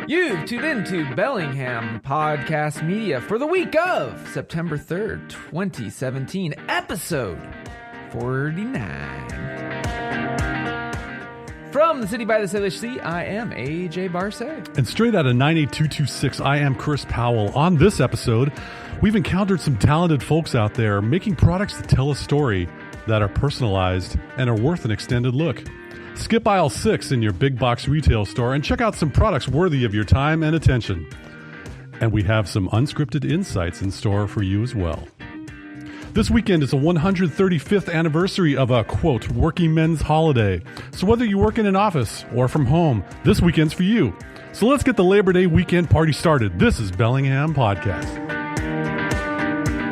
You've tuned into Bellingham Podcast Media for the week of September 3rd, 2017, episode 49. From the city by the Salish Sea, I am AJ Barcet. And straight out of 98226, I am Chris Powell. On this episode, we've encountered some talented folks out there making products that tell a story, that are personalized, and are worth an extended look. Skip aisle 6 in your big box retail store and check out some products worthy of your time and attention. And we have some unscripted insights in store for you as well. This weekend is the 135th anniversary of a, quote, working men's holiday. So whether you work in an office or from home, this weekend's for you. So let's get the Labor Day weekend party started. This is Bellingham Podcast.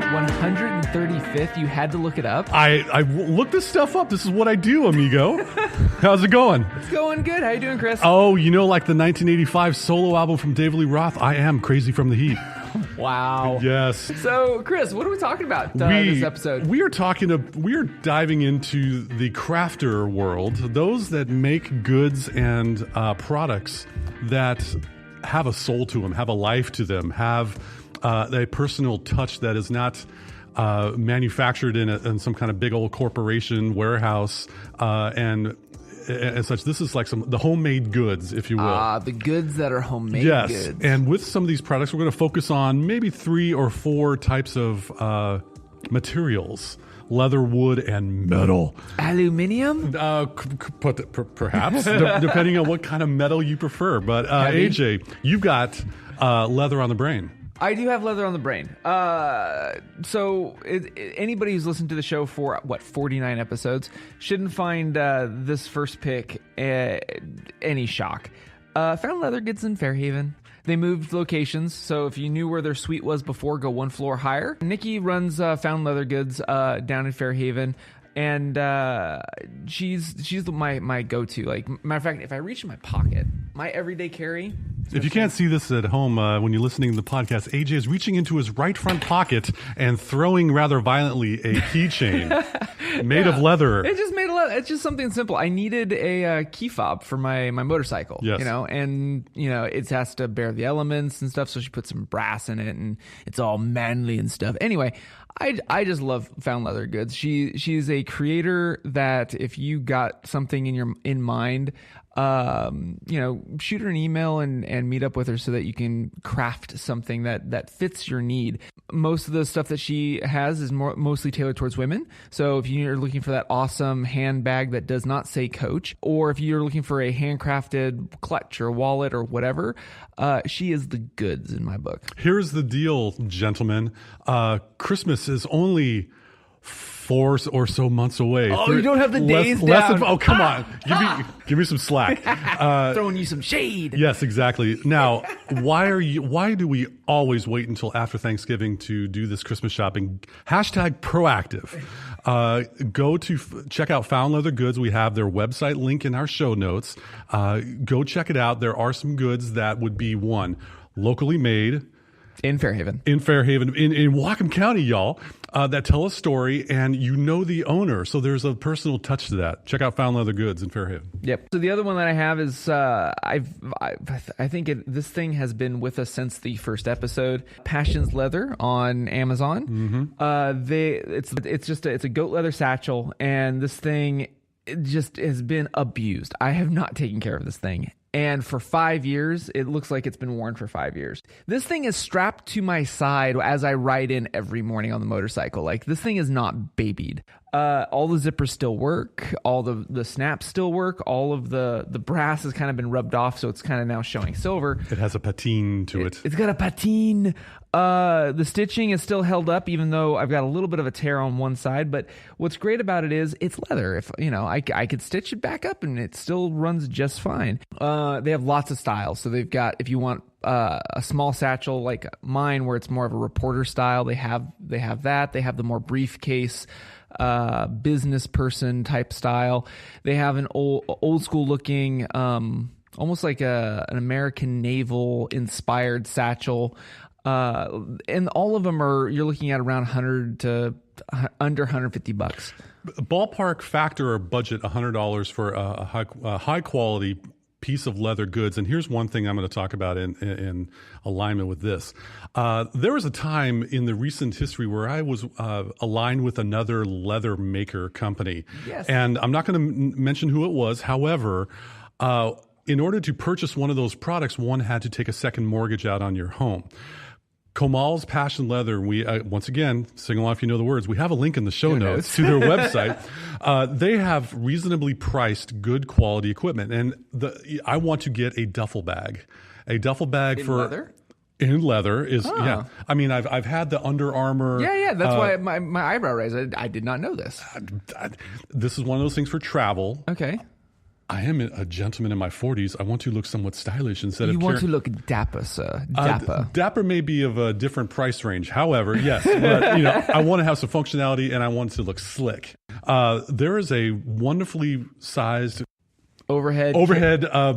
135th? You had to look it up? I looked this stuff up. This is what I do, amigo. How's it going? It's going good. How you doing, Chris? Oh, you know, like the 1985 solo album from David Lee Roth, I Am Crazy from the Heat. Wow. Yes. So, Chris, what are we talking about this episode? We are diving into the crafter world, those that make goods and products that have a soul to them, have a life to them, have a personal touch that is not manufactured in some kind of big old corporation warehouse and such. This is like the homemade goods, if you will. The goods that are homemade yes. goods. And with some of these products, we're going to focus on maybe 3 or 4 types of materials. Leather, wood, and metal. Aluminium? Perhaps, depending on what kind of metal you prefer. But AJ, you've got leather on the brain. I do have leather on the brain. Anybody who's listened to the show for, 49 episodes, shouldn't find this first pick any shock. Found leather goods in Fairhaven. They moved locations, so if you knew where their suite was before, go one floor higher. Nikki runs Found Leather Goods down in Fairhaven, and she's my go-to. Like, matter of fact, if I reach in my pocket, my everyday carry. If you can't see this at home when you're listening to the podcast, AJ is reaching into his right front pocket and throwing rather violently a keychain made of leather. It's just made of leather. It's just something simple. I needed a key fob for my motorcycle. Yes. And it has to bear the elements and stuff. So she put some brass in it, and it's all manly and stuff. Anyway, I just love Found Leather Goods. She's a creator that if you got something in mind, shoot her an email and meet up with her so that you can craft something that fits your need. Most of the stuff that she has is mostly tailored towards women. So if you're looking for that awesome handbag that does not say Coach, or if you're looking for a handcrafted clutch or wallet or whatever, she is the goods in my book. Here's the deal, gentlemen. Christmas is only 4 or so months away. Oh, you don't have the days down. Oh, come on. Give me some slack. Throwing you some shade. Yes, exactly. Now, why do we always wait until after Thanksgiving to do this Christmas shopping? #proactive. Go to check out Found Leather Goods. We have their website link in our show notes. Go check it out. There are some goods that would be, one, locally made. In Fairhaven. In Whatcom County, y'all, that tell a story, and the owner. So there's a personal touch to that. Check out Found Leather Goods in Fairhaven. Yep. So the other one that I have is I think this thing has been with us since the first episode. Passions Leather on Amazon. Mm-hmm. It's a goat leather satchel, and this thing just has been abused. I have not taken care of this thing. And for 5 years, it looks like it's been worn for 5 years. This thing is strapped to my side as I ride in every morning on the motorcycle. Like, this thing is not babied. All the zippers still work. All the snaps still work. All of the brass has kind of been rubbed off, so it's kind of now showing silver. It has a patine to it. It's got a patine. The stitching is still held up, even though I've got a little bit of a tear on one side. But what's great about it is it's leather. If I could stitch it back up, and it still runs just fine. They have lots of styles. So they've got, if you want a small satchel like mine, where it's more of a reporter style, they have that. They have the more briefcase, business person type style. They have an old school looking, almost like an American naval inspired satchel. And all of them you're looking at around 100 to under $150. Ballpark factor or budget $100 for a high quality piece of leather goods. And here's one thing I'm going to talk about in alignment with this. There was a time in the recent history where I was aligned with another leather maker company. Yes. And I'm not going to mention who it was. However, in order to purchase one of those products, one had to take a second mortgage out on your home. Comal's Passion Leather, we once again, sing along if you know the words, we have a link in the show notes to their website. They have reasonably priced, good quality equipment. And I want to get a duffel bag. A duffel bag for leather? In leather is, yeah. I mean, I've had the Under Armour. Yeah. That's why my eyebrow raised. I did not know this. This is one of those things for travel. Okay. I am a gentleman in my 40s. I want to look somewhat stylish instead of... You want to look dapper, sir. Dapper. Dapper may be of a different price range. However, yes, but, I want to have some functionality and I want it to look slick. There is a wonderfully sized... Overhead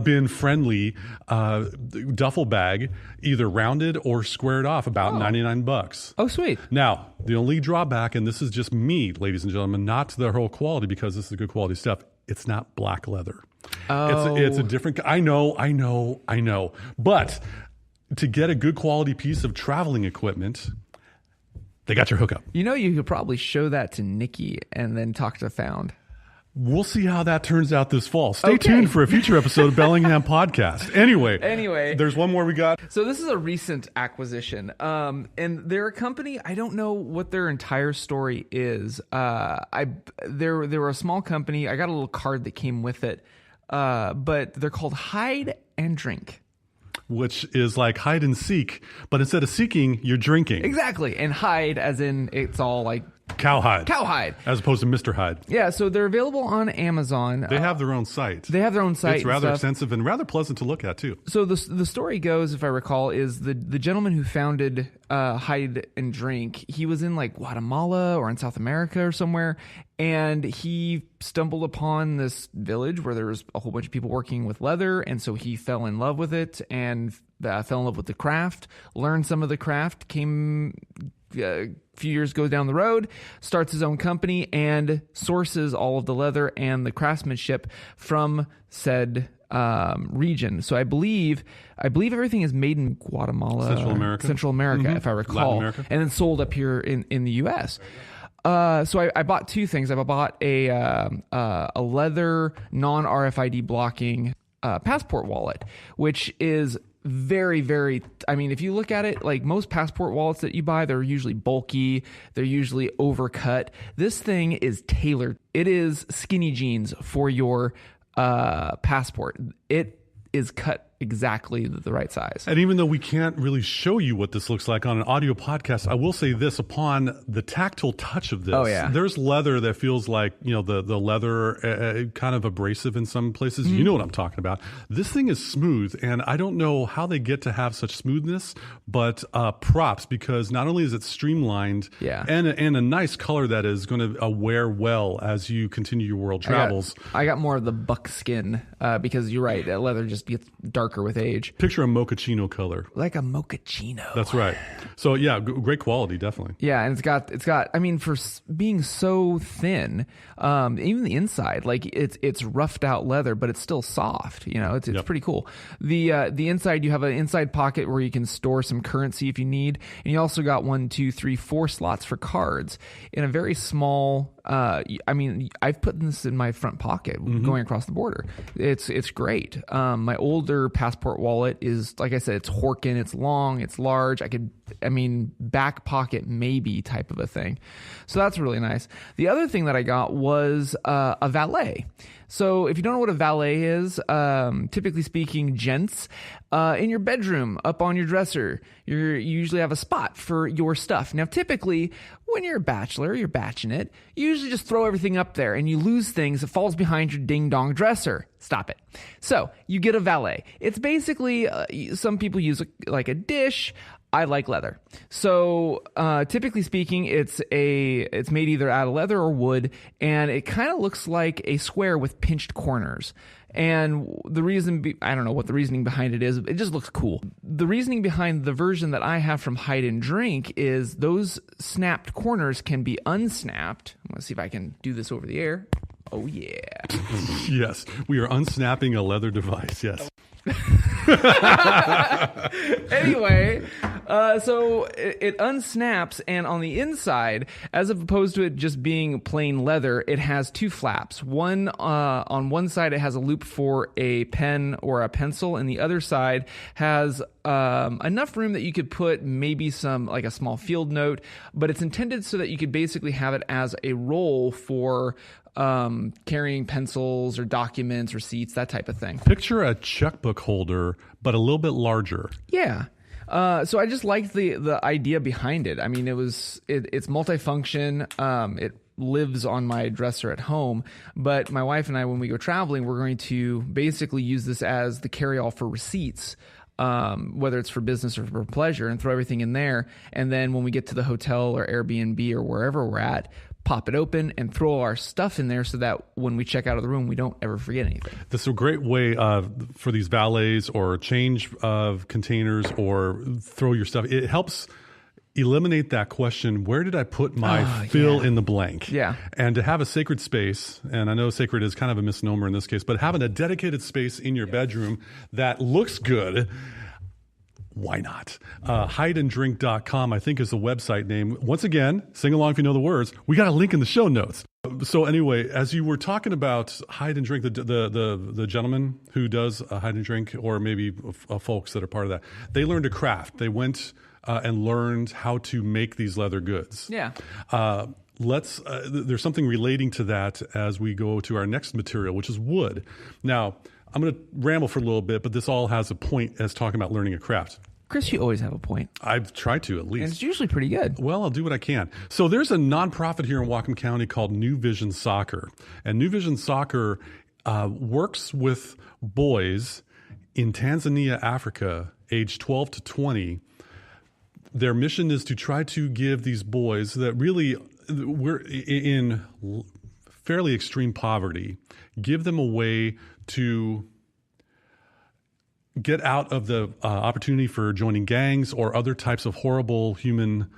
bin friendly duffel bag, either rounded or squared off, about $99. Oh, sweet. Now, the only drawback, and this is just me, ladies and gentlemen, not the whole quality, because this is good quality stuff. It's not black leather. Oh. It's a different... I know. But to get a good quality piece of traveling equipment, they got your hookup. You could probably show that to Nikki and then talk to Found. We'll see how that turns out this fall. Stay tuned for a future episode of Bellingham Podcast. Anyway, there's one more we got. So this is a recent acquisition, and they're a company. I don't know what their entire story is. They were a small company. I got a little card that came with it, but they're called Hide and Drink. Which is like hide and seek, but instead of seeking, you're drinking. Exactly, and hide as in it's all like Cowhide. As opposed to Mr. Hyde. Yeah, so they're available on Amazon. They have their own site. It's rather extensive and rather pleasant to look at, too. So the story goes, if I recall, is the gentleman who founded Hide and Drink, he was in like Guatemala or in South America or somewhere, and he stumbled upon this village where there was a whole bunch of people working with leather, and so he fell in love with it and fell in love with the craft, learned some of the craft, came... a few years goes down the road, starts his own company, and sources all of the leather and the craftsmanship from said region. So I believe everything is made in Guatemala, Central America, if I recall, Latin America. And then sold up here in the U.S. So I bought two things. I bought a leather non-RFID blocking passport wallet, which is very, very, I mean, if you look at it, like most passport wallets that you buy, they're usually bulky, they're usually overcut. This thing is tailored. It is skinny jeans for your passport. It is cut exactly the right size. And even though we can't really show you what this looks like on an audio podcast, I will say this, upon the tactile touch of this, there's leather that feels like, the leather kind of abrasive in some places. You know what I'm talking about. This thing is smooth, and I don't know how they get to have such smoothness, but props, because not only is it streamlined and a nice color that is going to wear well as you continue your world travels. I got more of the buckskin because you're right, that leather just gets darker with age. Picture a mochaccino color. Like a mochaccino. That's right. So yeah, great quality, definitely. Yeah, and it's got. I mean, for being so thin, even the inside, like it's roughed out leather, but it's still soft. It's pretty cool. The inside, you have an inside pocket where you can store some currency if you need, and you also got 1, 2, 3, 4 slots for cards in a very small. I mean, I've put this in my front pocket going across the border. It's great. My older passport wallet is, like I said, it's Horkin, it's long, it's large. Back pocket maybe type of a thing. So that's really nice. The other thing that I got was a valet. So if you don't know what a valet is, typically speaking, gents, in your bedroom, up on your dresser, you usually have a spot for your stuff. Now, typically, when you're a bachelor, you're batching it, you usually just throw everything up there and you lose things. It falls behind your ding-dong dresser. Stop it. So you get a valet. It's basically, some people use like a dish. I like leather. So typically speaking, it's made either out of leather or wood, and it kind of looks like a square with pinched corners. And the reason, I don't know what the reasoning behind it is. It just looks cool. The reasoning behind the version that I have from Hide and Drink is those snapped corners can be unsnapped. I'm going to see if I can do this over the air. Oh, yeah. Yes, we are unsnapping a leather device. Yes. Anyway, so it unsnaps, and on the inside, as opposed to it just being plain leather, it has two flaps. One on one side, it has a loop for a pen or a pencil, and the other side has enough room that you could put maybe some, like a small field note, but it's intended so that you could basically have it as a roll for carrying pencils or documents, receipts, that type of thing. Picture a checkbook holder, but a little bit larger. Yeah. So I just liked the idea behind it. I mean, it's multifunction. It lives on my dresser at home, but my wife and I, when we go traveling, we're going to basically use this as the carry-all for receipts. Whether it's for business or for pleasure, and throw everything in there. And then when we get to the hotel or Airbnb or wherever we're at, pop it open and throw our stuff in there so that when we check out of the room, we don't ever forget anything. This is a great way for these valets or change of containers or throw your stuff. It helps eliminate that question, where did I put my fill in the blank? Yeah. And to have a sacred space, and I know sacred is kind of a misnomer in this case, but having a dedicated space in your bedroom that looks good, why not? Hideanddrink.com, I think, is the website name. Once again, sing along if you know the words. We got a link in the show notes. So anyway, as you were talking about Hide and Drink, the gentleman who does Hide and Drink, or maybe folks that are part of that, they learned a craft. They went and learned how to make these leather goods. Yeah. There's something relating to that as we go to our next material, which is wood. Now, I'm going to ramble for a little bit, but this all has a point as talking about learning a craft. Chris, you always have a point. I've tried to, at least. And it's usually pretty good. Well, I'll do what I can. So there's a nonprofit here in Whatcom County called NuVision Soccer. And NuVision Soccer works with boys in Tanzania, Africa, aged 12 to 20. Their mission is to try to give these boys that really we're in fairly extreme poverty, give them a way to get out of the opportunity for joining gangs or other types of horrible human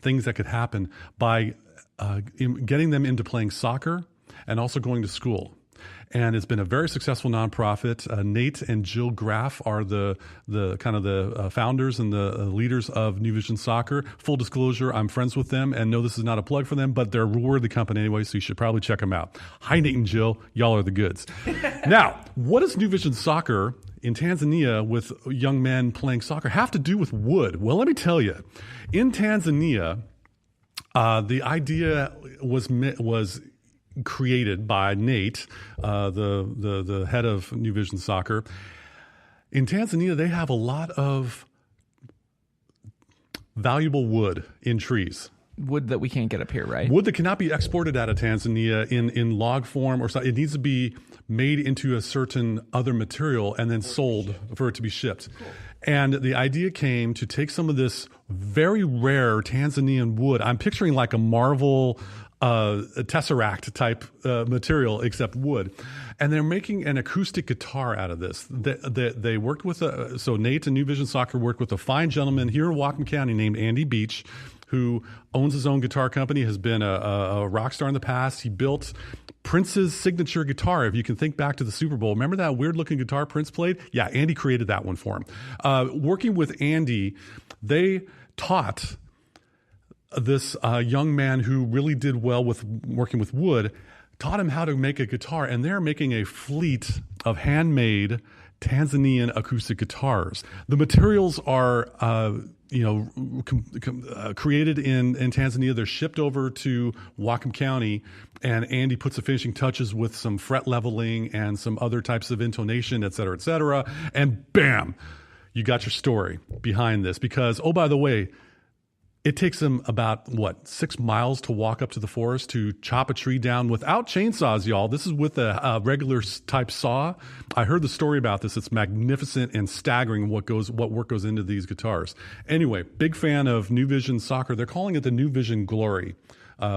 things that could happen by getting them into playing soccer and also going to school. And it's been a very successful nonprofit. Nate and Jill Graff are the founders and the leaders of NuVision Soccer. Full disclosure, I'm friends with them, and no, this is not a plug for them, but they're a worthy company anyway, so you should probably check them out. Hi, Nate and Jill. Y'all are the goods. Now, what does NuVision Soccer in Tanzania with young men playing soccer have to do with wood? Well, let me tell you. In Tanzania, the idea was created by Nate, the head of NuVision Soccer. In Tanzania, they have a lot of valuable wood in trees. Wood that we can't get up here, right? Wood that cannot be exported out of Tanzania in log form or something. It needs to be made into a certain other material and then sold for it to be shipped. Cool. And the idea came to take some of this very rare Tanzanian wood. I'm picturing like a Marvel a Tesseract type material, except wood. And they're making an acoustic guitar out of this. They worked with so Nate and NuVision Soccer worked with a fine gentleman here in Whatcom County named Andy Beach, who owns his own guitar company, has been a rock star in the past. He built Prince's signature guitar. If you can think back to the Super Bowl, remember that weird looking guitar Prince played? Yeah, Andy created that one for him. Working with Andy, they taught this young man who really did well with working with wood, taught him how to make a guitar, and they're making a fleet of handmade Tanzanian acoustic guitars. The materials are created in Tanzania. They're shipped over to Whatcom County, and Andy puts the finishing touches with some fret leveling and some other types of intonation, et cetera, and bam, you got your story behind this. Because, oh, by the way, it takes them about, 6 miles to walk up to the forest to chop a tree down without chainsaws, y'all. This is with a regular type saw. I heard the story about this. It's magnificent and staggering what work goes into these guitars. Anyway, big fan of NuVision Soccer. They're calling it the NuVision Glory,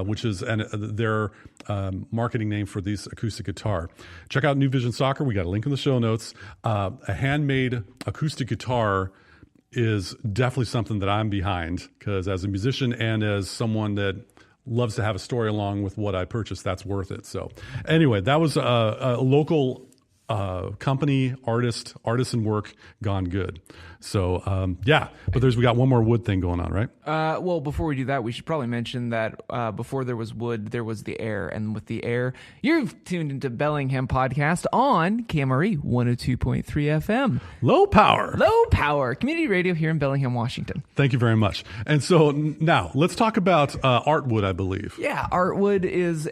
which is their marketing name for this acoustic guitar. Check out NuVision Soccer. We got a link in the show notes. A handmade acoustic guitar is definitely something that I'm behind, because as a musician and as someone that loves to have a story along with what I purchased, that's worth it. So anyway, that was a local company, artisan work gone good. So but we got one more wood thing going on, right? Well, before we do that, we should probably mention that before there was wood, there was the air. And with the air, you've tuned into Bellingham Podcast on KMRE 102.3 FM. Low power Community radio here in Bellingham, Washington. Thank you very much. And so now let's talk about ArtWood, I believe. Yeah, ArtWood is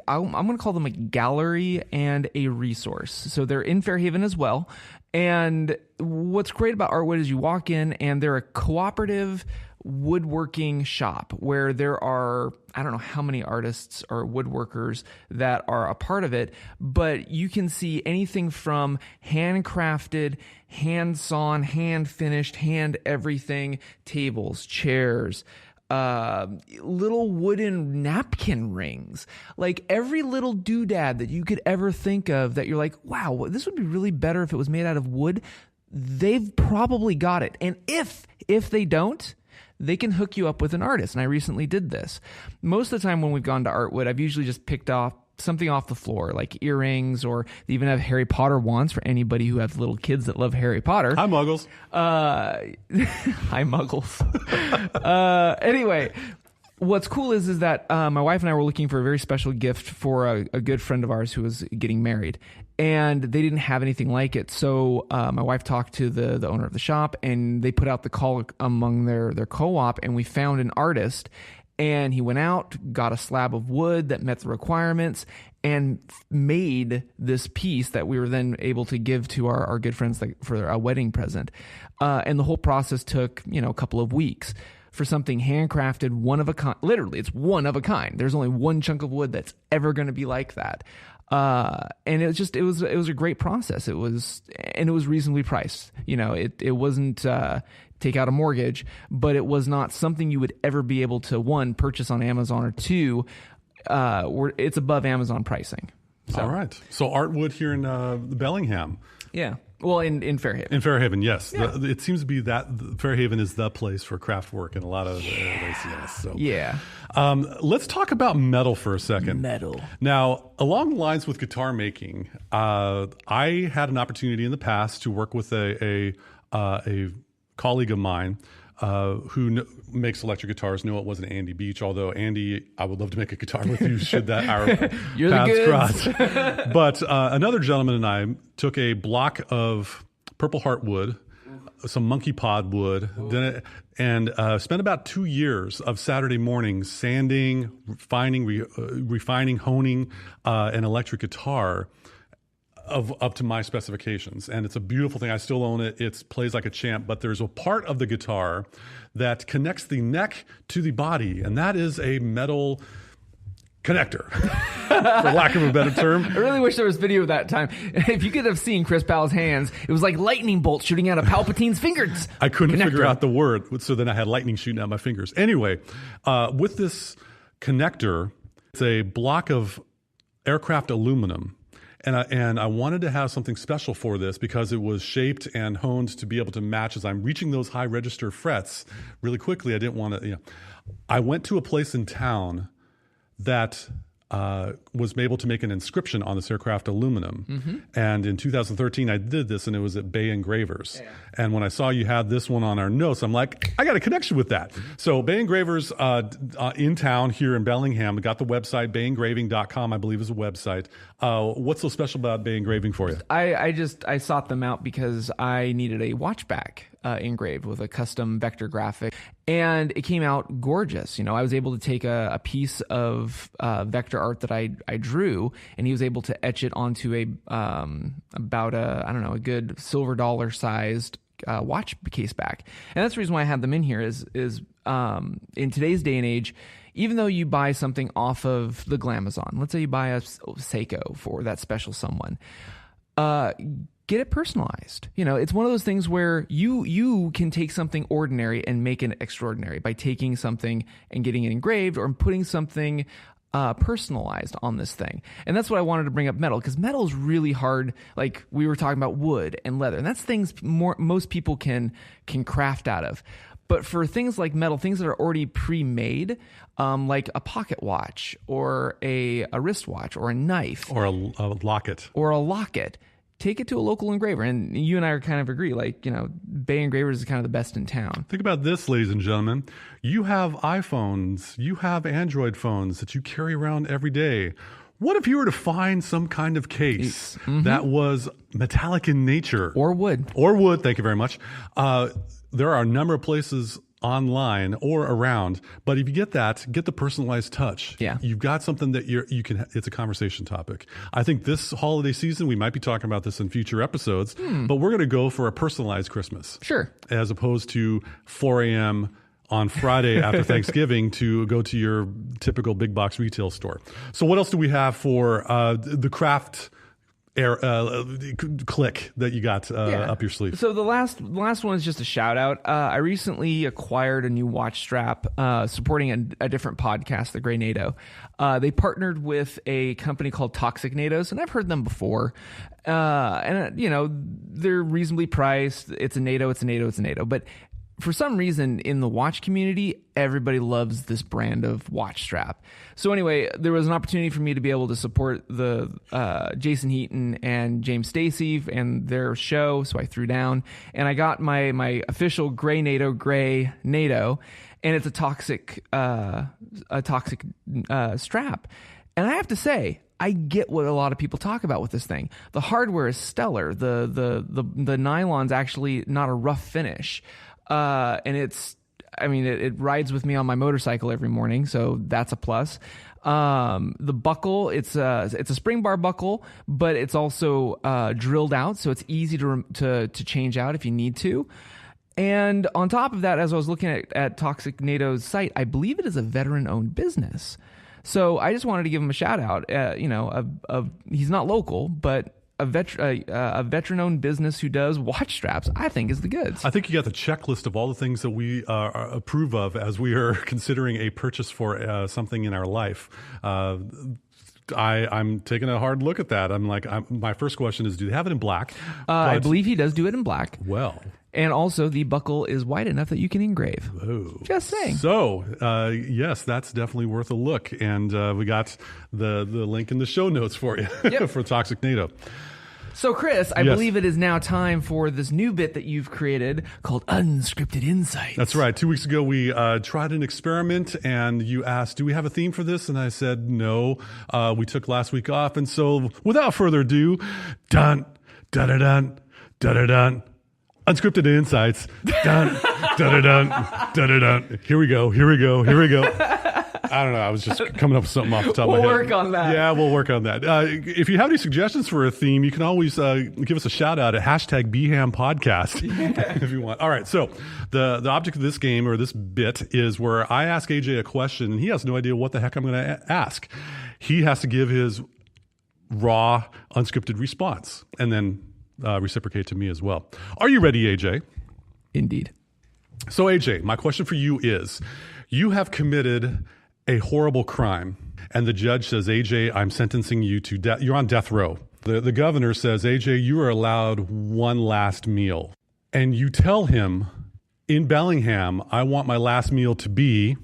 I'm going to call them a gallery and a resource. So they're in Fairhaven as well. And what's great about ArtWood is you walk in and they're a cooperative woodworking shop where there are, I don't know how many artists or woodworkers that are a part of it, but you can see anything from handcrafted, hand-sawn, hand-finished, hand everything, tables, chairs, little wooden napkin rings, like every little doodad that you could ever think of that you're like, wow, this would be really better if it was made out of wood. They've probably got it. And if they don't, they can hook you up with an artist. And I recently did this. Most of the time when we've gone to ArtWood, I've usually just picked off something off the floor, like earrings, or they even have Harry Potter wands for anybody who has little kids that love Harry Potter. Hi, Muggles. Hi, Muggles. Anyway, what's cool is that my wife and I were looking for a very special gift for a good friend of ours who was getting married, and they didn't have anything like it. So my wife talked to the owner of the shop, and they put out the call among their co-op, and we found an artist. And he went out, got a slab of wood that met the requirements, and made this piece that we were then able to give to our good friends for a wedding present. And the whole process took, a couple of weeks for something handcrafted, one of a kind. Literally, it's one of a kind. There's only one chunk of wood that's ever going to be like that. And it was a great process. It was reasonably priced. It wasn't take out a mortgage, but it was not something you would ever be able to, one, purchase on Amazon, or two, it's above Amazon pricing. So. All right. So ArtWood here in Bellingham. Yeah. Well, in Fairhaven. In Fairhaven, yes. Yeah. It seems to be that Fairhaven is the place for craft work in a lot of ways, yes. So. Yeah. Let's talk about metal for a second. Metal. Now, along the lines with guitar making, I had an opportunity in the past to work with a colleague of mine who makes electric guitars. No, it wasn't Andy Beach, although Andy, I would love to make a guitar with you should that our You're paths the cross. But another gentleman and I took a block of Purple Heart wood, some monkey pod wood, and spent about 2 years of Saturday mornings sanding, refining, honing an electric guitar up to my specifications. And it's a beautiful thing. I still own it. It plays like a champ, but there's a part of the guitar that connects the neck to the body, and that is a metal connector, for lack of a better term. I really wish there was video of that time. If you could have seen Chris Powell's hands, it was like lightning bolts shooting out of Palpatine's fingers. I couldn't figure out the word, so then I had lightning shooting out my fingers. Anyway, with this connector, it's a block of aircraft aluminum. And I wanted to have something special for this because it was shaped and honed to be able to match as I'm reaching those high register frets really quickly. I didn't want to, I went to a place in town that was able to make an inscription on this aircraft aluminum. Mm-hmm. And in 2013, I did this, and it was at Bei Engravers. Yeah. And when I saw you had this one on our notes, I'm like, I got a connection with that. So Bei Engravers in town here in Bellingham, got the website, beiengraving.com, I believe is a website. What's so special about Bei Engraving for you? I sought them out because I needed a watch back engraved with a custom vector graphic, and it came out gorgeous. I was able to take a piece of vector art that I drew, and he was able to etch it onto a good silver dollar sized watch case back. And that's the reason why I had them in here is in today's day and age, even though you buy something off of the Glamazon, let's say you buy a Seiko for that special someone, get it personalized. It's one of those things where you can take something ordinary and make it extraordinary by taking something and getting it engraved or putting something personalized on this thing. And that's what I wanted to bring up metal, because metal is really hard. Like we were talking about wood and leather, and that's things most people can craft out of. But for things like metal, things that are already pre-made, like a pocket watch or a wristwatch or a knife or a locket. Take it to a local engraver. And you and I are kind of agree, like, Bei Engravers is kind of the best in town. Think about this, ladies and gentlemen. You have iPhones, you have Android phones that you carry around every day. What if you were to find some kind of case that was metallic in nature? Or wood, thank you very much. There are a number of places online or around, but if you get the personalized touch. Yeah. You've got something that you can, it's a conversation topic. I think this holiday season, we might be talking about this in future episodes, but we're going to go for a personalized Christmas. Sure. As opposed to 4 a.m. on Friday after Thanksgiving to go to your typical big box retail store. So what else do we have for the craft click that you got up your sleeve? So the last one is just a shout out. I recently acquired a new watch strap supporting a different podcast, the Grey NATO. They partnered with a company called Toxic NATOs, and I've heard them before. And they're reasonably priced. It's a NATO. But for some reason in the watch community, everybody loves this brand of watch strap. So anyway, there was an opportunity for me to be able to support the Jason Heaton and James Stacy and their show. So I threw down and I got my official Grey NATO, and it's a toxic strap. And I have to say, I get what a lot of people talk about with this thing. The hardware is stellar. The nylon's actually not a rough finish. And it rides with me on my motorcycle every morning, so that's a plus. The buckle, it's a spring bar buckle, but it's also drilled out, so it's easy to change out if you need to. And on top of that, as I was looking at Toxic NATO's site, I believe it is a veteran-owned business. So I just wanted to give him a shout out. He's not local, but a veteran-owned business who does watch straps, I think, is the goods. I think you got the checklist of all the things that we approve of as we are considering a purchase for something in our life. I'm taking a hard look at that. My first question is, do they have it in black? I believe he does do it in black. Well. And also, the buckle is wide enough that you can engrave. Oh. Just saying. So, yes, that's definitely worth a look. And we got the link in the show notes for you for Toxic NATO. So, Chris, I believe it is now time for this new bit that you've created called Unscripted Insights. That's right. 2 weeks ago, we tried an experiment, and you asked, do we have a theme for this? And I said, no. We took last week off. And so, without further ado, dun, dun, dun, dun, dun, dun. Unscripted Insights. Dun, dun, dun, dun, dun, dun. Here we go. I don't know. I was just coming up with something off the top of my head. We'll work on that. Yeah, we'll work on that. If you have any suggestions for a theme, you can always give us a shout out at #Bellingham Podcast if you want. All right. So the object of this game or this bit is where I ask AJ a question and he has no idea what the heck I'm going to ask. He has to give his raw, unscripted response and then reciprocate to me as well. Are you ready, AJ? Indeed. So, AJ, my question for you is, you have committed a horrible crime, and the judge says, AJ, I'm sentencing you to death. You're on death row. The governor says, AJ, you are allowed one last meal. And you tell him, in Bellingham, I want my last meal to be...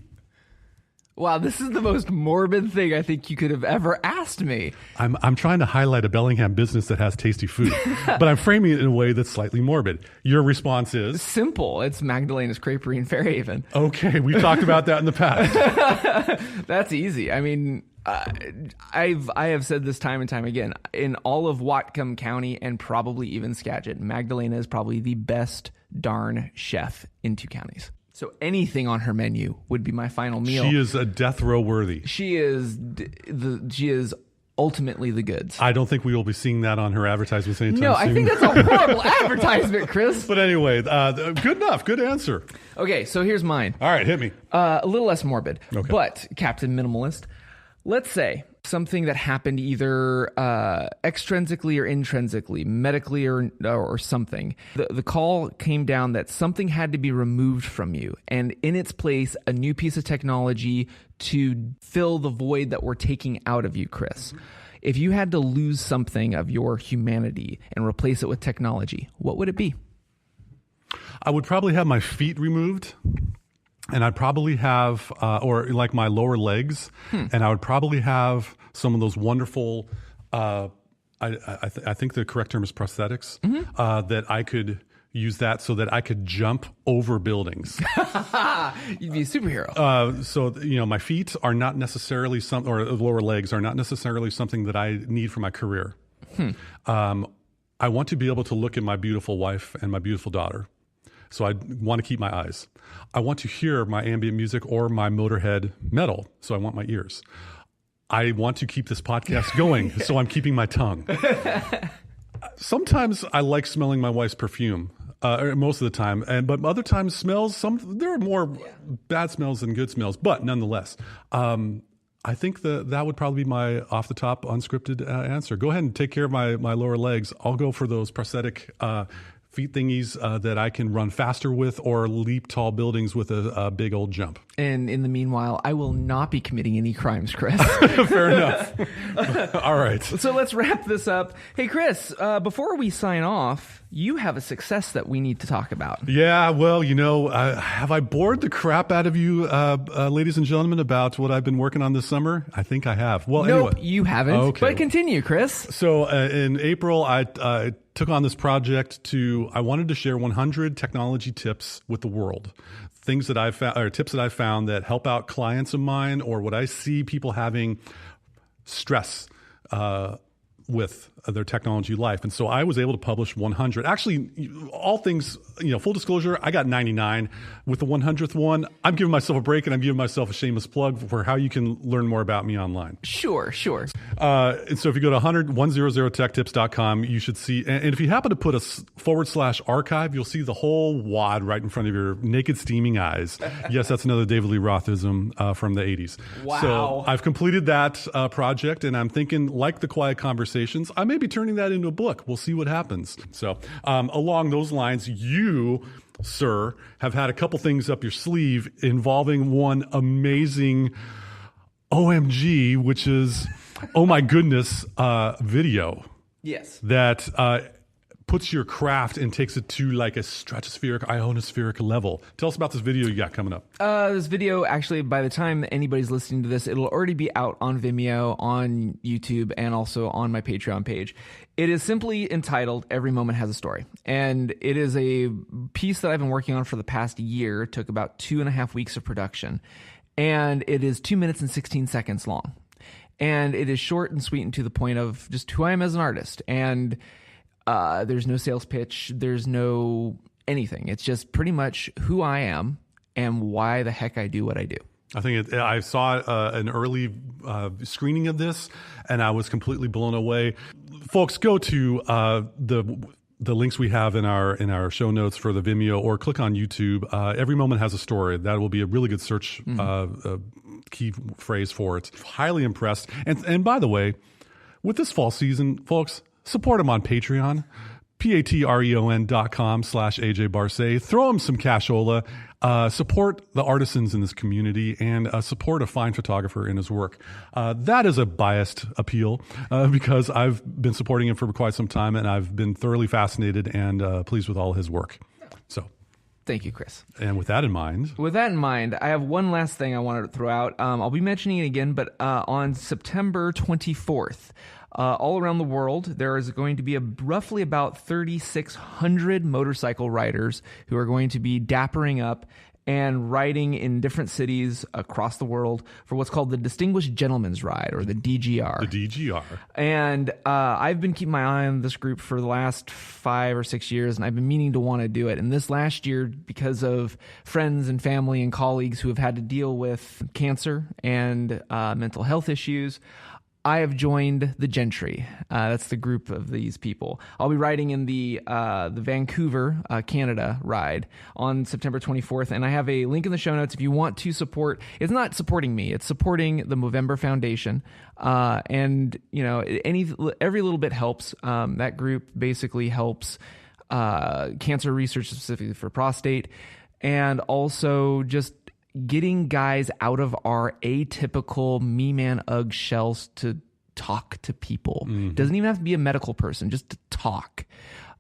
Wow, this is the most morbid thing I think you could have ever asked me. I'm trying to highlight a Bellingham business that has tasty food, but I'm framing it in a way that's slightly morbid. Your response is? Simple. It's Magdalena's Creperie in Fairhaven. Okay, we've talked about that in the past. That's easy. I mean, I have said this time and time again. In all of Whatcom County and probably even Skagit, Magdalena is probably the best darn chef in 2 counties. So anything on her menu would be my final meal. She is a death row worthy. She is ultimately the goods. I don't think we will be seeing that on her advertisements anytime soon. No, I think that's a horrible advertisement, Chris. But anyway, good enough. Good answer. Okay, so here's mine. All right, hit me. A little less morbid. Okay. But, Captain Minimalist, let's say something that happened either extrinsically or intrinsically, medically or something. The call came down that something had to be removed from you, and in its place, a new piece of technology to fill the void that we're taking out of you, Chris. If you had to lose something of your humanity and replace it with technology, what would it be? I would probably have my feet removed, and I'd probably have, or like my lower legs, and I would probably have some of those wonderful, I think the correct term is prosthetics, that I could use that so that I could jump over buildings. You'd be a superhero. So, my feet are not necessarily or lower legs are not necessarily something that I need for my career. I want to be able to look at my beautiful wife and my beautiful daughter. So I want to keep my eyes. I want to hear my ambient music or my Motorhead metal. So I want my ears. I want to keep this podcast going. So I'm keeping my tongue. Sometimes I like smelling my wife's perfume. Most of the time, but other times smells. There are more bad smells than good smells, but nonetheless, I think that would probably be my off the top unscripted answer. Go ahead and take care of my lower legs. I'll go for those prosthetic feet thingies that I can run faster with or leap tall buildings with a big old jump. And in the meanwhile, I will not be committing any crimes, Chris. Fair enough. All right. So let's wrap this up. Hey, Chris, before we sign off, you have a success that we need to talk about. Yeah, well, have I bored the crap out of you, ladies and gentlemen, about what I've been working on this summer? I think I have. Well, nope, anyway. You haven't. Okay. But continue, Chris. So in April, I took on this project I wanted to share 100 technology tips with the world. Things that I've found, or tips that I've found that help out clients of mine, or what I see people having stress with their technology life. And so I was able to publish 100. Actually, all things, full disclosure, I got 99. With the 100th one, I'm giving myself a break, and I'm giving myself a shameless plug for how you can learn more about me online. Sure. And so if you go to 100techtips.com, you should see, and if you happen to put a /archive, you'll see the whole wad right in front of your naked, steaming eyes. Yes, that's another David Lee Rothism from the 80s. Wow. So I've completed that project, and I'm thinking, like the Quiet Conversations, I may be turning that into a book. We'll see what happens. So along those lines, you, sir, have had a couple things up your sleeve involving one amazing OMG, which is, oh my goodness, video. Yes. That puts your craft and takes it to like a stratospheric, ionospheric level. Tell us about this video you got coming up. This video, actually, by the time anybody's listening to this, it'll already be out on Vimeo, on YouTube, and also on my Patreon page. It is simply entitled Every Moment Has a Story. And it is a piece that I've been working on for the past year. It took about 2.5 weeks of production. And it is 2 minutes and 16 seconds long. And it is short and sweet and to the point of just who I am as an artist. And there's no sales pitch. There's no anything. It's just pretty much who I am and why the heck I do what I do. I think I saw an early screening of this, and I was completely blown away. Folks, go to the links we have in our show notes for the Vimeo, or click on YouTube. Every Moment Has a Story. That will be a really good search key phrase for it. Highly impressed. And by the way, with this fall season, folks, support him on Patreon, patreon.com/AJ Barcet. Throw him some cashola. Support the artisans in this community, and support a fine photographer in his work. That is a biased appeal because I've been supporting him for quite some time, and I've been thoroughly fascinated and pleased with all his work. So, thank you, Chris. And with that in mind, I have one last thing I wanted to throw out. I'll be mentioning it again, but on September 24th, all around the world, there is going to be roughly about 3,600 motorcycle riders who are going to be dappering up and riding in different cities across the world for what's called the Distinguished Gentleman's Ride, or the DGR. The DGR. And I've been keeping my eye on this group for the last 5 or 6 years, and I've been meaning to want to do it. And this last year, because of friends and family and colleagues who have had to deal with cancer and mental health issues, I have joined the Gentry. That's the group of these people. I'll be riding in the Vancouver, Canada ride on September 24th, and I have a link in the show notes if you want to support. It's not supporting me; it's supporting the Movember Foundation. And every little bit helps. That group basically helps cancer research specifically for prostate, and also just getting guys out of our atypical me man ugh shells to talk to people. Doesn't even have to be a medical person, just to talk.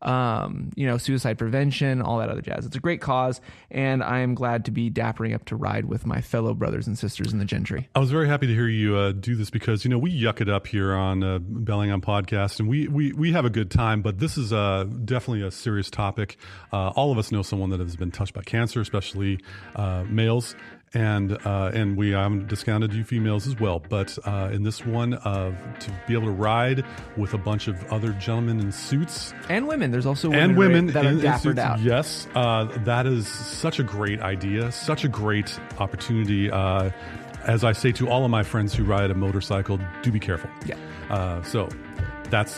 suicide prevention, all that other jazz. It's a great cause, and I am glad to be dappering up to ride with my fellow brothers and sisters in the gentry. I was very happy to hear you do this because, we yuck it up here on Bellingham Podcast, and we have a good time, but this is definitely a serious topic. All of us know someone that has been touched by cancer, especially males. And we haven't discounted you females as well, but in this one, to be able to ride with a bunch of other gentlemen in suits and women, there's also women that are dappered out. Yes, that is such a great idea, such a great opportunity. As I say to all of my friends who ride a motorcycle, do be careful. Yeah. So that's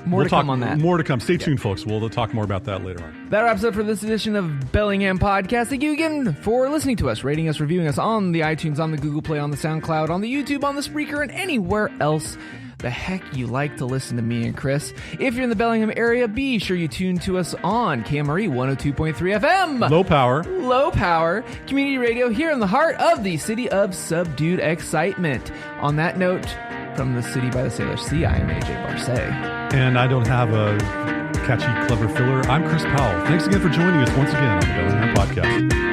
more to come on that. More to come. Stay tuned, folks. We'll talk more about that later on. That wraps up for this edition of Bellingham Podcast. Thank you again for listening to us, rating us, reviewing us on the iTunes, on the Google Play, on the SoundCloud, on the YouTube, on the Spreaker, and anywhere else the heck you like to listen to me and Chris. If you're in the Bellingham area, be sure you tune to us on KMRE 102.3 FM. Low power community radio here in the heart of the city of subdued excitement. On that note, from the city by the Sailor Sea, I am AJ Barcet. And I don't have a catchy, clever filler. I'm Chris Powell. Thanks again for joining us once again on the Bellingham Podcast.